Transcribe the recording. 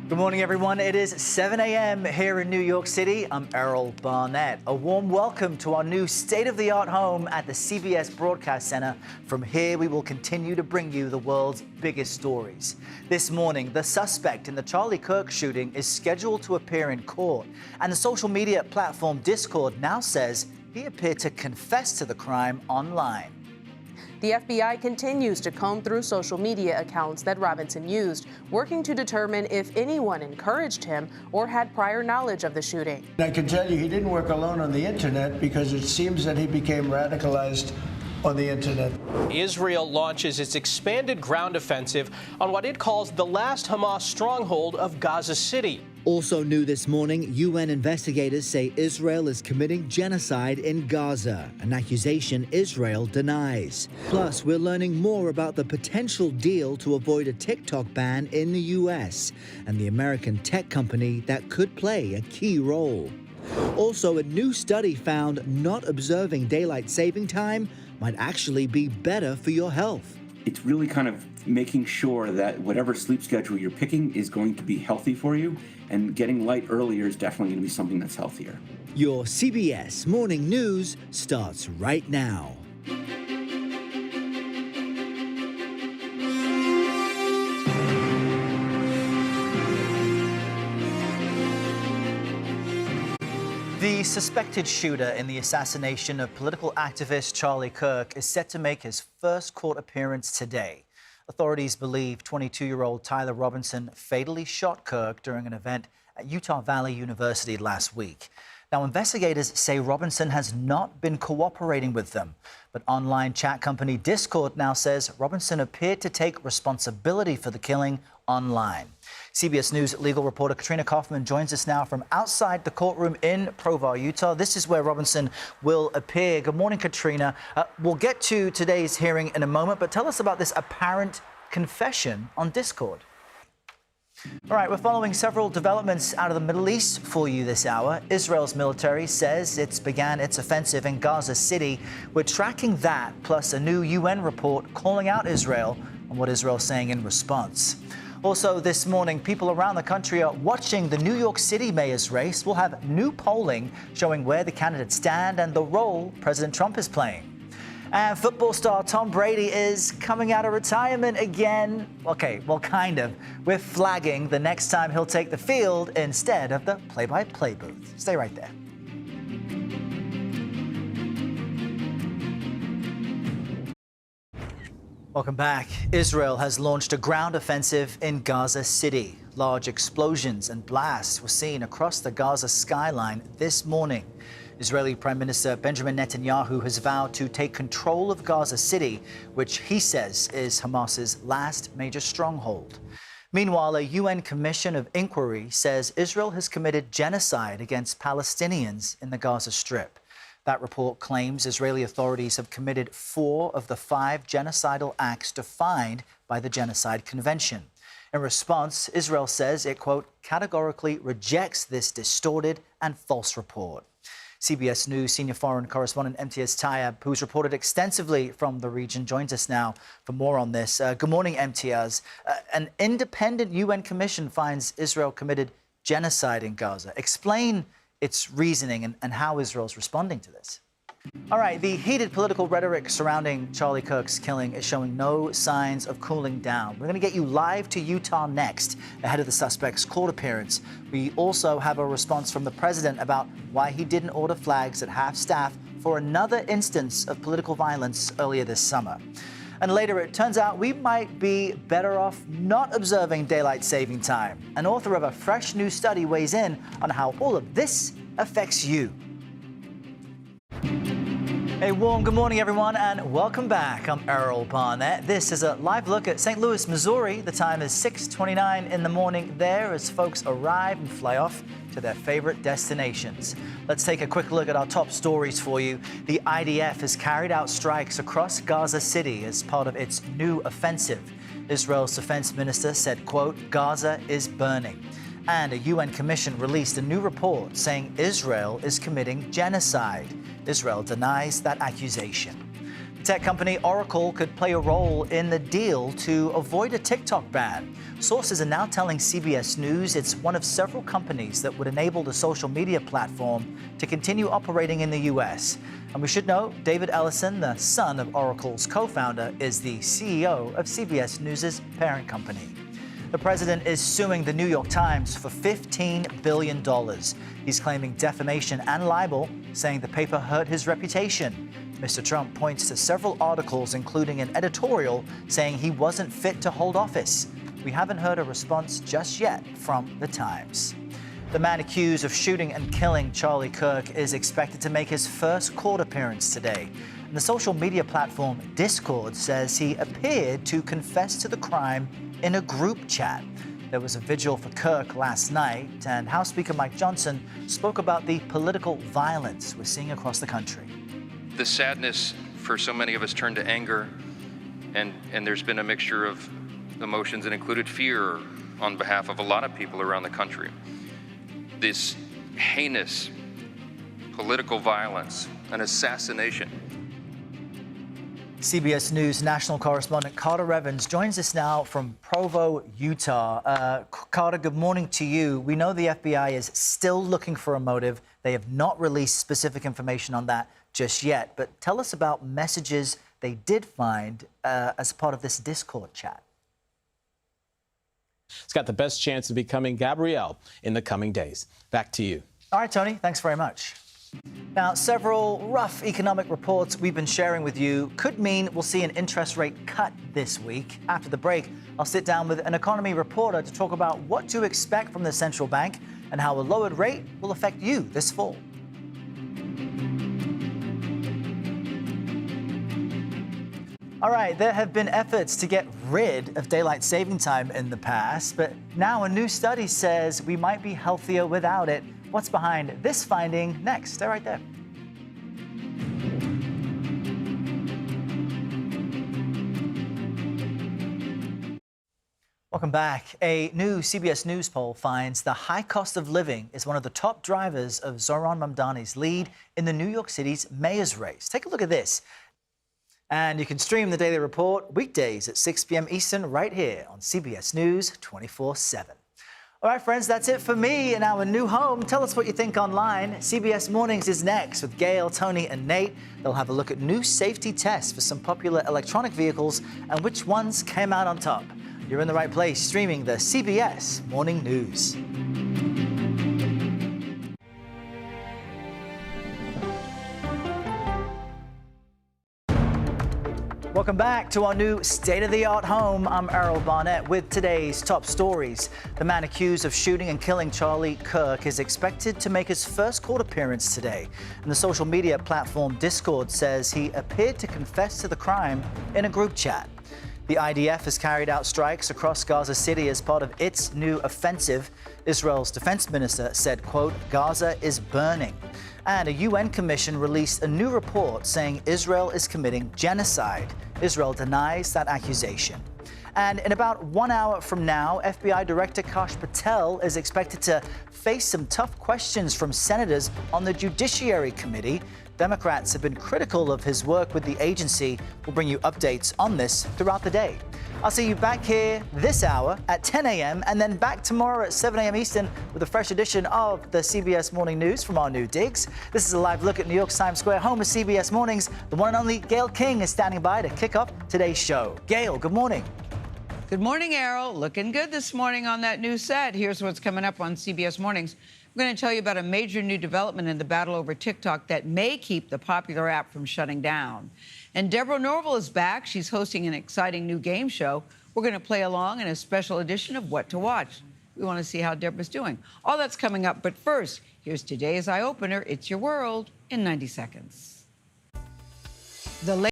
Good morning, everyone. It is 7 a.m. here in New York City. I'm Errol Barnett. A warm welcome to our new state-of-the-art home at the CBS Broadcast Center. From here, we will continue to bring you the world's biggest stories. This morning, the suspect in the Charlie Kirk shooting is scheduled to appear in court, and the social media platform Discord now says he appeared to confess to the crime online. The FBI continues to comb through social media accounts that Robinson used, working to determine if anyone encouraged him or had prior knowledge of the shooting. I can tell you he didn't work alone on the internet because it seems that he became radicalized on the internet. Israel launches its expanded ground offensive on what it calls the last Hamas stronghold of Gaza City. Also new this morning, UN investigators say Israel is committing genocide in Gaza, an accusation Israel denies. Plus, we're learning more about the potential deal to avoid a TikTok ban in the U.S. and the American tech company that could play a key role. Also, a new study found not observing daylight saving time might actually be better for your health. It's really kind of making sure that whatever sleep schedule you're picking is going to be healthy for you, and getting light earlier is definitely going to be something that's healthier. Your CBS Morning News starts right now. The suspected shooter in the assassination of political activist Charlie Kirk is set to make his first court appearance today. Authorities believe 22-year-old Tyler Robinson fatally shot Kirk during an event at Utah Valley University last week. Now, investigators say Robinson has not been cooperating with them, but online chat company Discord now says Robinson appeared to take responsibility for the killing online. CBS News legal reporter Katrina Kaufman joins us now from outside the courtroom in Provo, Utah. This is where Robinson will appear. Good morning, Katrina. We'll get to today's hearing in a moment, but tell us about this apparent confession on Discord. All right, we're following several developments out of the Middle East for you this hour. Israel's military says it's began its offensive in Gaza City. We're tracking that, plus a new UN report calling out Israel and what Israel's saying in response. Also this morning, people around the country are watching the New York City mayor's race. We'll have new polling showing where the candidates stand and the role President Trump is playing. And football star Tom Brady is coming out of retirement again. Okay, well, kind of. We're flagging the next time he'll take the field instead of the play-by-play booth. Stay right there. Welcome back. Israel has launched a ground offensive in Gaza City. Large explosions and blasts were seen across the Gaza skyline this morning. Israeli Prime Minister Benjamin Netanyahu has vowed to take control of Gaza City, which he says is Hamas's last major stronghold. Meanwhile, a UN commission of inquiry says Israel has committed genocide against Palestinians in the Gaza Strip. That report claims Israeli authorities have committed 4 of the 5 genocidal acts defined by the Genocide Convention. In response, Israel says it, quote, categorically rejects this distorted and false report. CBS News senior foreign correspondent Imtiaz Tyab, who's reported extensively from the region, joins us now for more on this. Good morning, Imtiaz. An independent UN commission finds Israel committed genocide in Gaza. Explain its reasoning and how Israel's responding to this. All right, the heated political rhetoric surrounding Charlie Kirk's killing is showing no signs of cooling down. We're going to get you live to Utah next, ahead of the suspect's court appearance. We also have a response from the president about why he didn't order flags at half-staff for another instance of political violence earlier this summer. And later, it turns out we might be better off not observing daylight saving time. An author of a fresh new study weighs in on how all of this affects you. A warm good morning, everyone, and welcome back. I'm Errol Barnett. This is a live look at St. Louis, Missouri. The time is 6:29 in the morning there as folks arrive and fly off to their favorite destinations. Let's take a quick look at our top stories for you. The IDF has carried out strikes across Gaza City as part of its new offensive. Israel's defense minister said, quote, Gaza is burning. And a UN commission released a new report saying Israel is committing genocide. Israel denies that accusation. Tech company Oracle could play a role in the deal to avoid a TikTok ban. Sources are now telling CBS News it's one of several companies that would enable the social media platform to continue operating in the U.S. And we should know David Ellison, the son of Oracle's co-founder, is the CEO of CBS News' parent company. The president is suing the New York Times for $15 billion. He's claiming defamation and libel, saying the paper hurt his reputation. Mr. Trump points to several articles, including an editorial saying he wasn't fit to hold office. We haven't heard a response just yet from the Times. The man accused of shooting and killing Charlie Kirk is expected to make his first court appearance today. And the social media platform Discord says he appeared to confess to the crime in a group chat. There was a vigil for Kirk last night, and House Speaker Mike Johnson spoke about the political violence we're seeing across the country. The sadness for so many of us turned to anger, and there's been a mixture of emotions that included fear on behalf of a lot of people around the country. This heinous political violence, an assassination. CBS News national correspondent Carter Evans joins us now from Provo, Utah. Carter, good morning to you. We know the FBI is still looking for a motive. They have not released specific information on that just yet. But tell us about messages they did find as part of this Discord chat. It's got the best chance of becoming Gabrielle in the coming days. Back to you. All right, Tony, thanks very much. Now, several rough economic reports we've been sharing with you could mean we'll see an interest rate cut this week. After the break, I'll sit down with an economy reporter to talk about what to expect from the central bank and how a lowered rate will affect you this fall. All right, there have been efforts to get rid of daylight saving time in the past, but now a new study says we might be healthier without it. What's behind this finding? Next, stay right there. Welcome back. A new CBS News poll finds the high cost of living is one of the top drivers of Zohran Mamdani's lead in the New York City's mayor's race. Take a look at this. And you can stream the Daily Report weekdays at 6 p.m. Eastern right here on CBS News 24/7. All right, friends, that's it for me in our new home. Tell us what you think online. CBS Mornings is next with Gail, Tony, and Nate. They'll have a look at new safety tests for some popular electronic vehicles and which ones came out on top. You're in the right place, streaming the CBS Morning News. Welcome back to our new state-of-the-art home. I'm Errol Barnett with today's top stories. The man accused of shooting and killing Charlie Kirk is expected to make his first court appearance today. And the social media platform Discord says he appeared to confess to the crime in a group chat. The IDF has carried out strikes across Gaza City as part of its new offensive. Israel's defense minister said, quote, Gaza is burning. And a UN commission released a new report saying Israel is committing genocide. Israel denies that accusation. And in about 1 hour from now, FBI Director Kash Patel is expected to face some tough questions from senators on the Judiciary Committee. Democrats have been critical of his work with the agency. We'll bring you updates on this throughout the day. I'll see you back here this hour at 10 a.m. and then back tomorrow at 7 a.m. Eastern with a fresh edition of the CBS Morning News from our new digs. This is a live look at New York's Times Square, home of CBS Mornings. The one and only Gail King is standing by to kick off today's show. Gail, good morning. Good morning, Errol. Looking good this morning on that new set. Here's what's coming up on CBS Mornings. I'm going to tell you about a major new development in the battle over TikTok that may keep the popular app from shutting down. And Deborah Norville is back. She's hosting an exciting new game show. We're going to play along in a special edition of What to Watch. We want to see how Deborah's doing. All that's coming up. But first, here's today's eye-opener. It's your world in 90 seconds. The